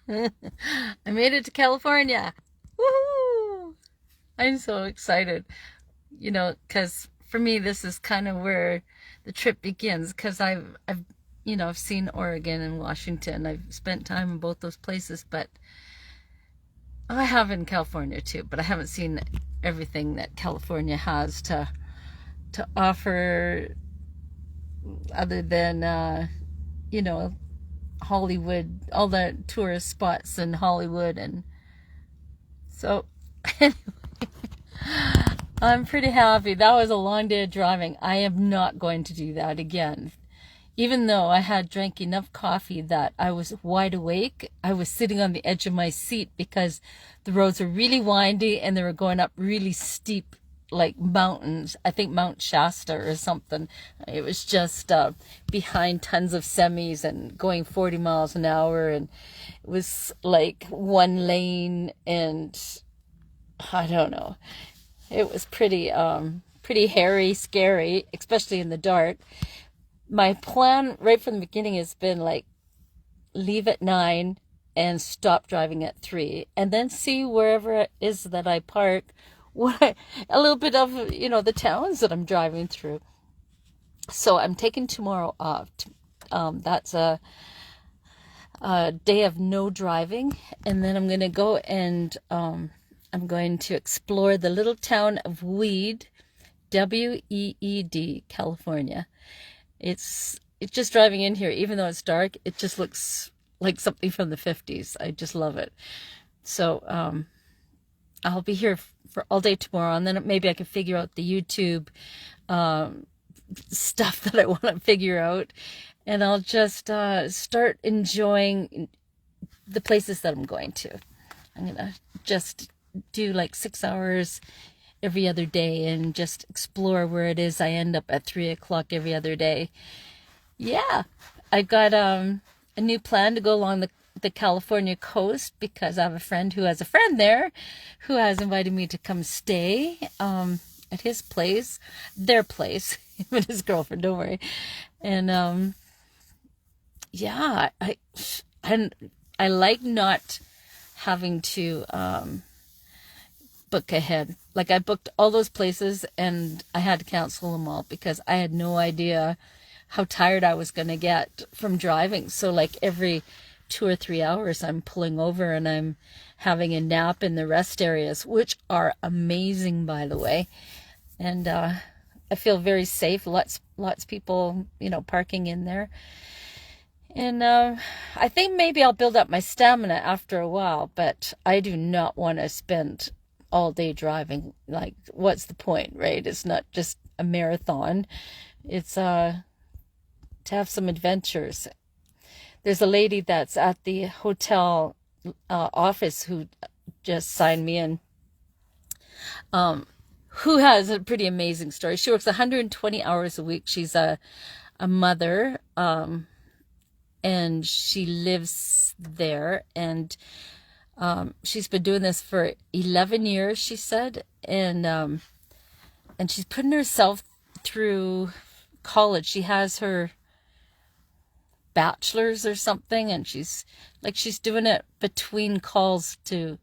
I made it to California. Woohoo! I'm so excited, because for me, this is kind of where the trip begins. Because I've seen Oregon and Washington. I've spent time in both those places, but I have in California too. But I haven't seen everything that California has to offer, other than you know, Hollywood, all the tourist spots in Hollywood, and so I'm pretty happy. That was a long day of driving. I am not going to do that again. Even though I had drank enough coffee that I was wide awake, I was sitting on the edge of my seat because the roads were really windy and they were going up really steep, like mountains. I think Mount Shasta or something. It was just behind tons of semis and going 40 miles an hour, and it was like one lane, and I don't know. It was pretty hairy, scary, especially in the dark. My plan right from the beginning has been like leave at 9 and stop driving at 3, and then see wherever it is that I park, a little bit of, the towns that I'm driving through. So I'm taking tomorrow off. That's a day of no driving, and then I'm going to go and I'm going to explore the little town of Weed, Weed, California. It's just driving in here, even though it's dark, it just looks like something from the 50s. I just love it. So I'll be here for all day tomorrow, and then maybe I can figure out the YouTube stuff that I want to figure out, and I'll just start enjoying the places that I'm going to. I'm gonna just do like 6 hours every other day and just explore where it is I end up at 3 o'clock every other day. Yeah, I got a new plan to go along the California coast, because I have a friend who has a friend there who has invited me to come stay at his place, their place, him and his girlfriend, don't worry. And yeah, I like not having to book ahead. Like, I booked all those places and I had to cancel them all because I had no idea how tired I was going to get from driving. So like every 2 or 3 hours I'm pulling over and I'm having a nap in the rest areas, which are amazing, by the way. And I feel very safe. Lots of people, parking in there. And I think maybe I'll build up my stamina after a while, but I do not want to spend all day driving. Like, what's the point, right? It's not just a marathon. It's to have some adventures. There's a lady that's at the hotel office who just signed me in, who has a pretty amazing story. She works 120 hours a week. She's a mother, and she lives there, and she's been doing this for 11 years, she said, and she's putting herself through college. She has her bachelor's or something, and she's doing it between calls to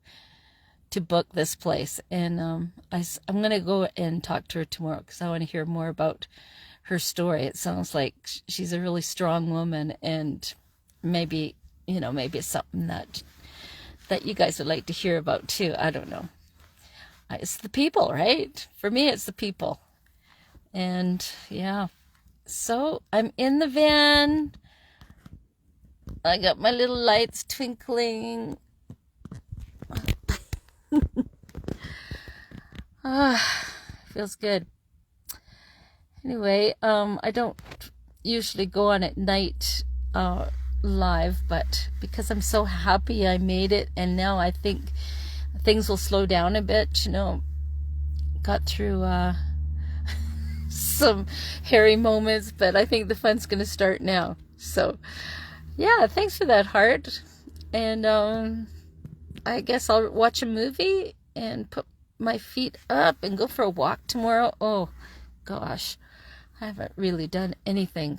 book this place. And I'm gonna go and talk to her tomorrow because I want to hear more about her story. It sounds like she's a really strong woman, and maybe maybe it's something that you guys would like to hear about too. I don't know. It's the people, right? For me, it's the people. And yeah, so I'm in the van. I got my little lights twinkling. Feels good. Anyway, I don't usually go on at night live, but because I'm so happy I made it, and now I think things will slow down a bit. Got through some hairy moments, but I think the fun's gonna start now. So yeah, thanks for that, heart. And I guess I'll watch a movie and put my feet up and go for a walk tomorrow. Oh gosh, I haven't really done anything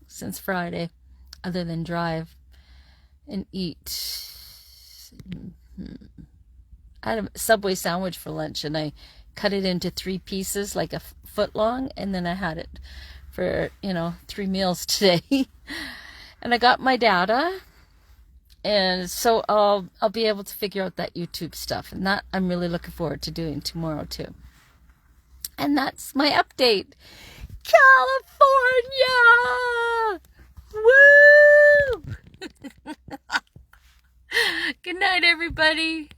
since Friday other than drive. and eat. I had a Subway sandwich for lunch, and I cut it into 3 pieces, like a foot long, and then I had it for, 3 meals today. And I got my data, and so I'll be able to figure out that YouTube stuff, and that I'm really looking forward to doing tomorrow too. And that's my update. California! Woo! Good night, everybody.